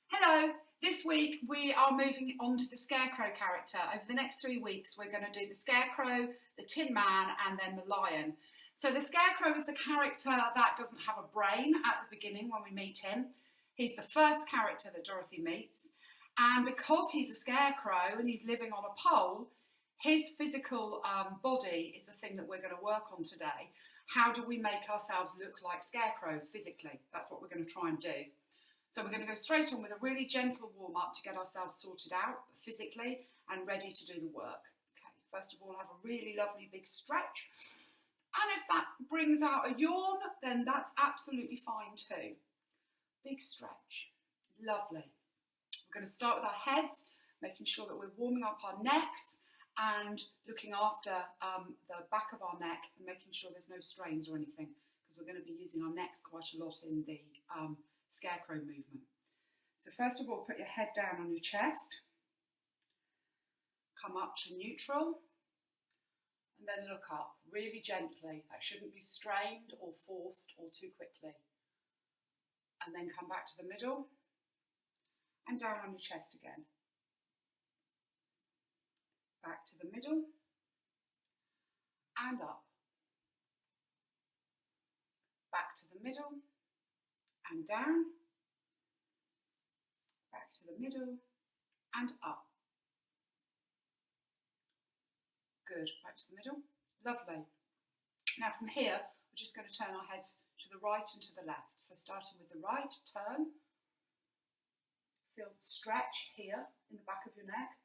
Hello, this week we are moving on to the Scarecrow character. Over the next 3 weeks we're going to do the Scarecrow, the Tin Man and then the Lion. So the Scarecrow is the character that doesn't have a brain at the beginning when we meet him. He's the first character that Dorothy meets, and because he's a scarecrow and he's living on a pole, his physical body is the thing that we're going to work on today. How do we make ourselves look like scarecrows physically? That's what we're going to try and do. So we're going to go straight on with a really gentle warm-up to get ourselves sorted out physically and ready to do the work. Okay, first of all, have a really lovely big stretch. And if that brings out a yawn, then that's absolutely fine too. Big stretch. Lovely. We're going to start with our heads, making sure that we're warming up our necks and looking after the back of our neck and making sure there's no strains or anything, because we're going to be using our necks quite a lot in the Scarecrow movement. So first of all, put your head down on your chest, come up to neutral, and then look up really gently. That shouldn't be strained or forced or too quickly. And then come back to the middle and down on your chest again. Back to the middle and up. Back to the middle and down, back to the middle and up. Good, back to the middle, lovely. Now from here, we're just going to turn our heads to the right and to the left. So starting with the right, turn. Feel the stretch here in the back of your neck.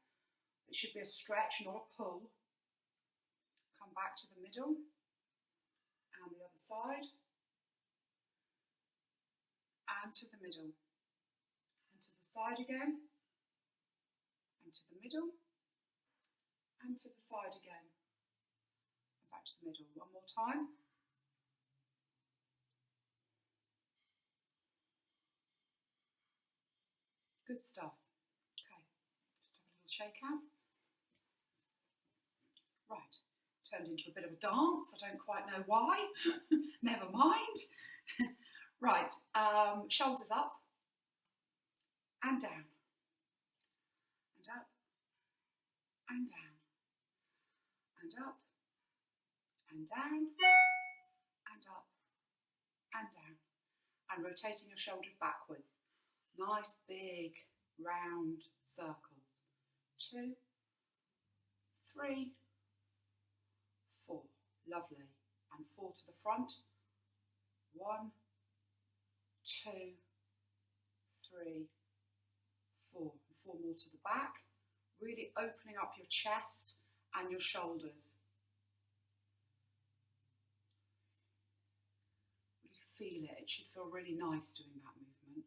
It should be a stretch, not a pull. Come back to the middle and the other side. And to the middle, and to the side again, and to the middle, and to the side again, and back to the middle. One more time. Good stuff. Okay, just have a little shake out. Right, turned into a bit of a dance. I don't quite know why. Never mind. Right, shoulders up and down and up and down and up and down and up and down, and rotating your shoulders backwards. Nice big round circles. 2, 3, 4. Lovely. And 4 to the front. 1, 2, 3, 4. And 4 more to the back. Really opening up your chest and your shoulders. Really feel it. It should feel really nice doing that movement.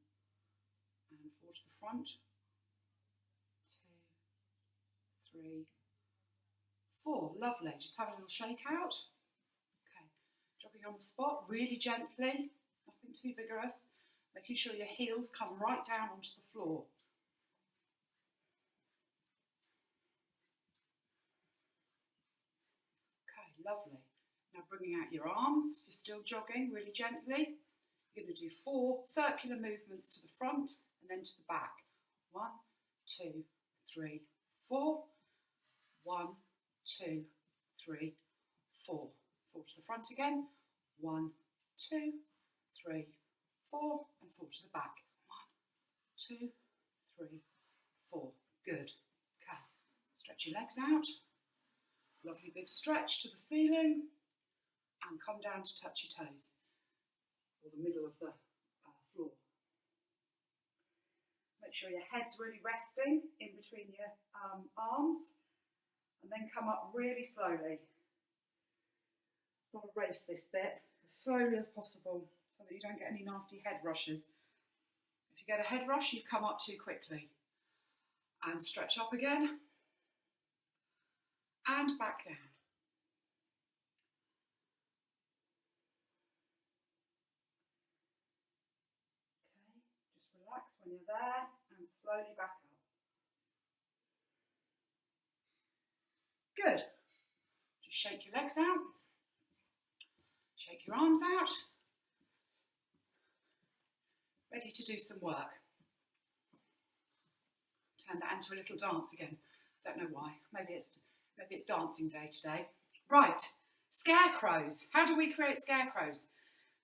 And 4 to the front. 2, 3, 4. Lovely. Just have a little shake out. Okay. Jogging on the spot really gently. Nothing too vigorous. Making sure your heels come right down onto the floor. Okay, lovely. Now bringing out your arms. You're still jogging really gently. You're going to do 4 circular movements to the front and then to the back. 1, 2, 3, 4. 1, 2, 3, 4. 4 to the front again. 1, 2, 3, 4, and 4 to the back. 1, 2, 3, 4. Good. Okay. Stretch your legs out. Lovely big stretch to the ceiling, and come down to touch your toes, or the middle of the floor. Make sure your head's really resting in between your arms, and then come up really slowly. Got to race this bit as slowly as possible so that you don't get any nasty head rushes. If you get a head rush, you've come up too quickly. And stretch up again, and back down. Okay, just relax when you're there and slowly back up. Good. Just shake your legs out. Shake your arms out. Ready to do some work. Turn that into a little dance again. Don't know why. Maybe it's dancing day today. Right, scarecrows. How do we create scarecrows?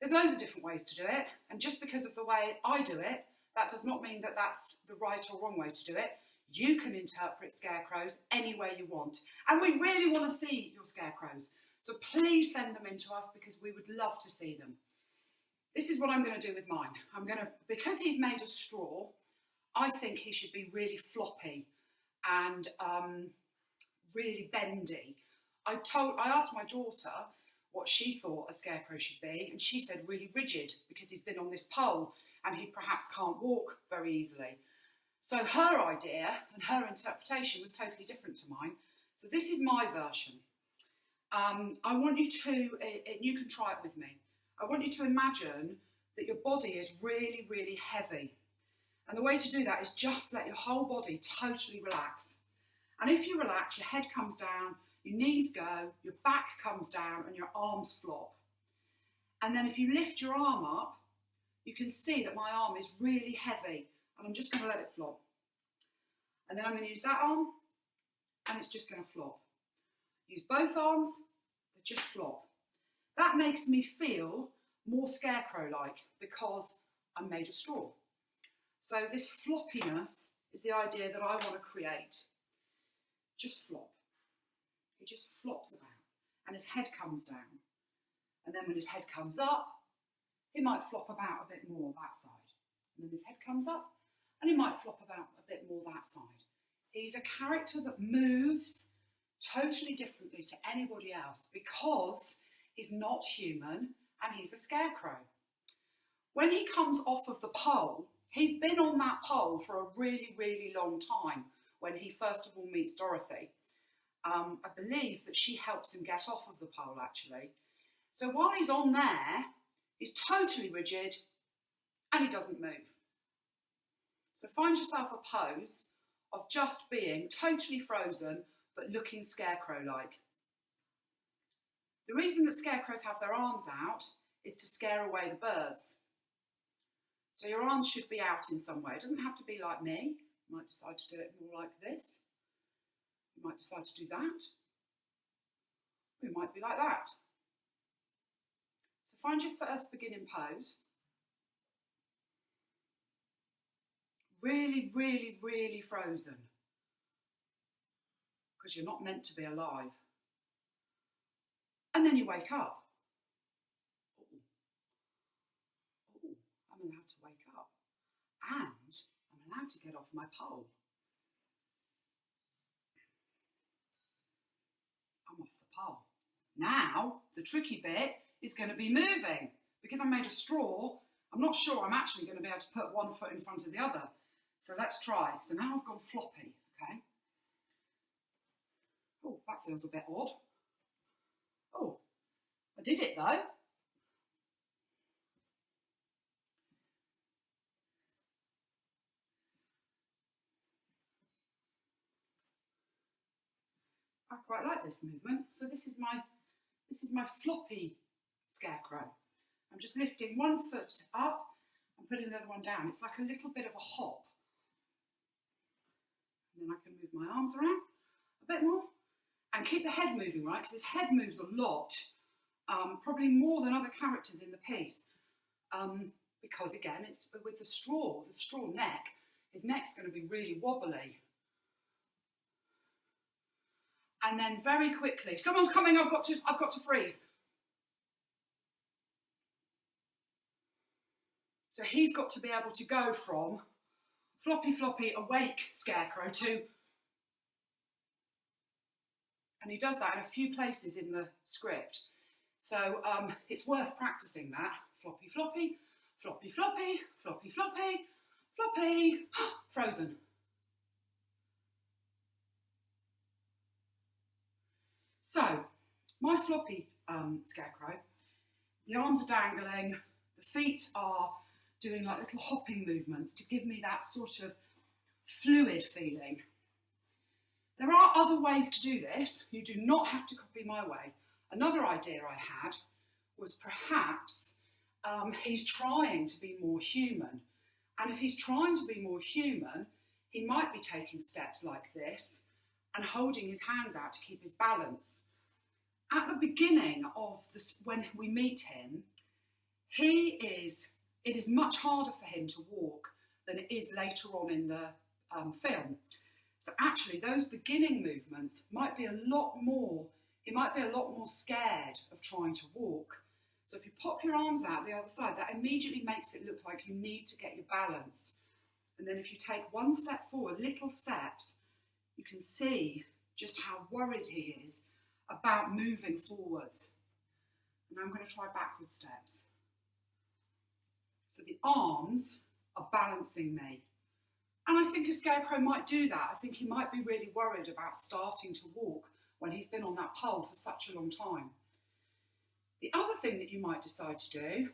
There's loads of different ways to do it, and just because of the way I do it, that does not mean that that's the right or wrong way to do it. You can interpret scarecrows any way you want, and we really want to see your scarecrows. So please send them in to us because we would love to see them. This is what I'm going to do with mine. Because he's made of straw, I think he should be really floppy and really bendy. I asked my daughter what she thought a scarecrow should be, and she said really rigid because he's been on this pole and he perhaps can't walk very easily. So her idea and her interpretation was totally different to mine. So this is my version. I want you to, you can try it with me. I want you to imagine that your body is really, really heavy. And the way to do that is just let your whole body totally relax. And if you relax, your head comes down, your knees go, your back comes down, and your arms flop. And then if you lift your arm up, you can see that my arm is really heavy, and I'm just going to let it flop. And then I'm going to use that arm, and it's just going to flop. Use both arms, they just flop. That makes me feel more scarecrow-like because I'm made of straw. So this floppiness is the idea that I want to create. Just flop. He just flops about, and his head comes down. And then when his head comes up, he might flop about a bit more that side. And then his head comes up, and he might flop about a bit more that side. He's a character that moves totally differently to anybody else because he's not human and he's a scarecrow. When he comes off of the pole, he's been on that pole for a really, really long time when he first of all meets Dorothy. I believe that she helps him get off of the pole actually. So while he's on there, he's totally rigid and he doesn't move. So find yourself a pose of just being totally frozen but looking scarecrow-like. The reason that scarecrows have their arms out is to scare away the birds. So your arms should be out in some way. It doesn't have to be like me. You might decide to do it more like this. You might decide to do that. Or it might be like that. So find your first beginning pose. Really, really, really frozen. Because you're not meant to be alive. And then you wake up. Oh, I'm allowed to wake up. And I'm allowed to get off my pole. I'm off the pole. Now, the tricky bit is going to be moving. Because I'm made of straw, I'm not sure I'm actually going to be able to put one foot in front of the other. So let's try. So now I've gone floppy, okay? Oh, that feels a bit odd. Oh, I did it though. I quite like this movement. So this is my floppy scarecrow. I'm just lifting one foot up and putting the other one down. It's like a little bit of a hop. And then I can move my arms around a bit more and keep the head moving, right? Because his head moves a lot, probably more than other characters in the piece. Because again, it's with the straw neck, his neck's going to be really wobbly. And then very quickly, someone's coming, I've got to freeze. So he's got to be able to go from floppy, awake scarecrow to, and he does that in a few places in the script. So it's worth practicing that. Floppy, frozen. So, my floppy scarecrow, the arms are dangling, the feet are doing like little hopping movements to give me that sort of fluid feeling. There are other ways to do this. You do not have to copy my way. Another idea I had was perhaps he's trying to be more human. And if he's trying to be more human, he might be taking steps like this and holding his hands out to keep his balance. At the beginning of this, when we meet him, it is much harder for him to walk than it is later on in the film. So actually those beginning movements might be a lot more, he might be a lot more scared of trying to walk. So if you pop your arms out the other side, that immediately makes it look like you need to get your balance. And then if you take one step forward, little steps, you can see just how worried he is about moving forwards. And I'm going to try backward steps. So the arms are balancing me. And I think a Scarecrow might do that. I think he might be really worried about starting to walk when he's been on that pole for such a long time. The other thing that you might decide to do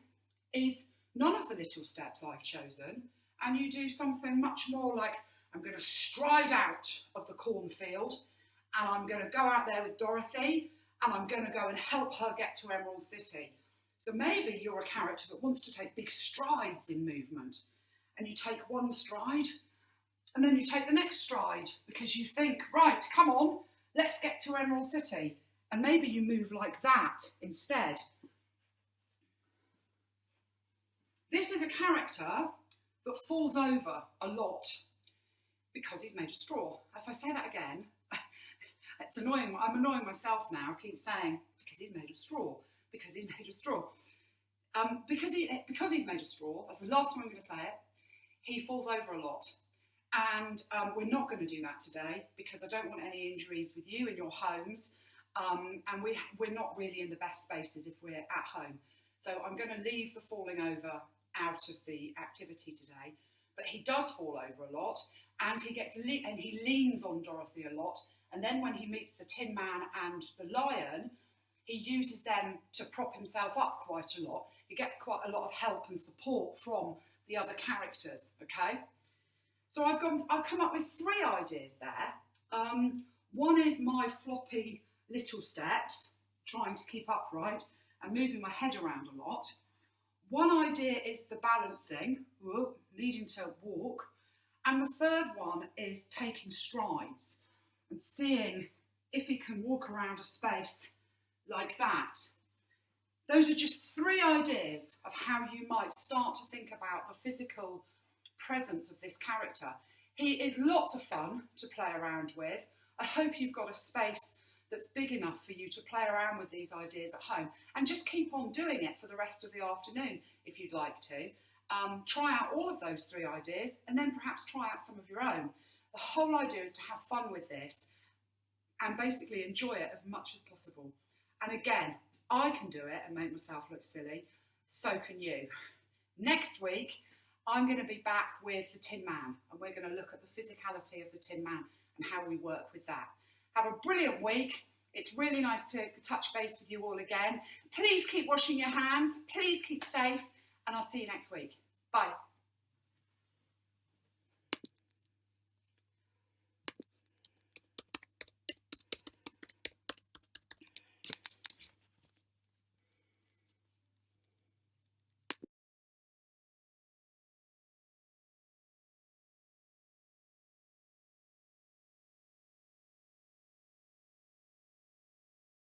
is none of the little steps I've chosen, and you do something much more like, I'm going to stride out of the cornfield, and I'm going to go out there with Dorothy, and I'm going to go and help her get to Emerald City. So maybe you're a character that wants to take big strides in movement, and you take one stride, and then you take the next stride, because you think, right, come on, let's get to Emerald City. And maybe you move like that instead. This is a character that falls over a lot because he's made of straw. If I say that again, it's annoying. I'm annoying myself now. I keep saying, because he's made of straw, because he's made of straw. Because he's made of straw, that's the last time I'm going to say it, he falls over a lot. And we're not going to do that today because I don't want any injuries with you in your homes. And we're not really in the best spaces if we're at home. So I'm going to leave the falling over out of the activity today. But he does fall over a lot, and he leans on Dorothy a lot. And then when he meets the Tin Man and the Lion, he uses them to prop himself up quite a lot. He gets quite a lot of help and support from the other characters, okay? So I've come up with 3 ideas there. One is my floppy little steps, trying to keep upright and moving my head around a lot. One idea is the balancing, needing to walk. And the third one is taking strides and seeing if he can walk around a space like that. Those are just 3 ideas of how you might start to think about the physical presence of this character. He is lots of fun to play around with. I hope you've got a space that's big enough for you to play around with these ideas at home, and just keep on doing it for the rest of the afternoon if you'd like to. Try out all of those 3 ideas and then perhaps try out some of your own. The whole idea is to have fun with this and basically enjoy it as much as possible. And again, if I can do it and make myself look silly, so can you. Next week, I'm going to be back with the Tin Man, and we're going to look at the physicality of the Tin Man and how we work with that. Have a brilliant week. It's really nice to touch base with you all again. Please keep washing your hands. Please keep safe, and I'll see you next week. Bye.